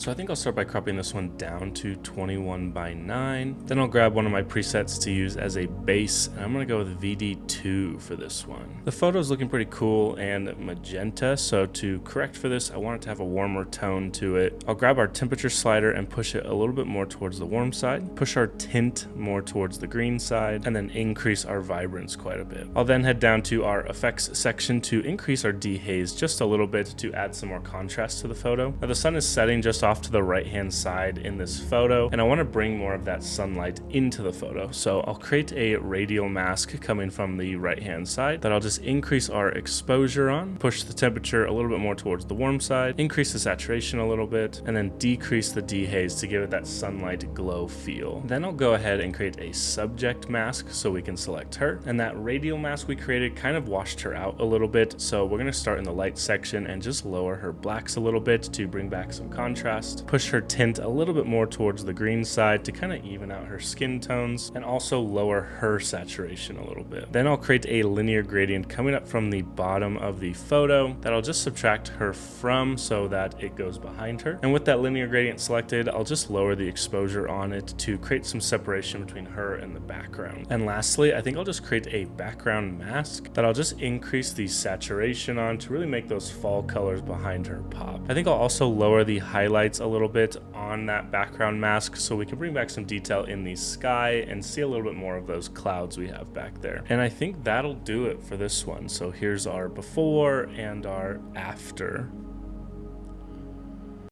So I think I'll start by cropping this one down to 21 by 9. Then I'll grab one of my presets to use as a base, and I'm gonna go with VD2 for this one. The photo's looking pretty cool and magenta, so to correct for this, I want it to have a warmer tone to it. I'll grab our temperature slider and push it a little bit more towards the warm side, push our tint more towards the green side, and then increase our vibrance quite a bit. I'll then head down to our effects section to increase our dehaze just a little bit to add some more contrast to the photo. Now the sun is setting just off to the right hand side in this photo, and I want to bring more of that sunlight into the photo. So I'll create a radial mask coming from the right hand side that I'll just increase our exposure on, push the temperature a little bit more towards the warm side, increase the saturation a little bit, and then decrease the dehaze to give it that sunlight glow feel. Then I'll go ahead and create a subject mask so we can select her, and that radial mask we created kind of washed her out a little bit, so we're going to start in the light section and just lower her blacks a little bit to bring back some contrast. Push her tint a little bit more towards the green side to kind of even out her skin tones, and also lower her saturation a little bit. Then I'll create a linear gradient coming up from the bottom of the photo that I'll just subtract her from so that it goes behind her. And with that linear gradient selected, I'll just lower the exposure on it to create some separation between her and the background. And lastly, I think I'll just create a background mask that I'll just increase the saturation on to really make those fall colors behind her pop. I think I'll also lower the highlights a little bit on that background mask so we can bring back some detail in the sky and see a little bit more of those clouds we have back there. And I think that'll do it for this one. So here's our before and our after.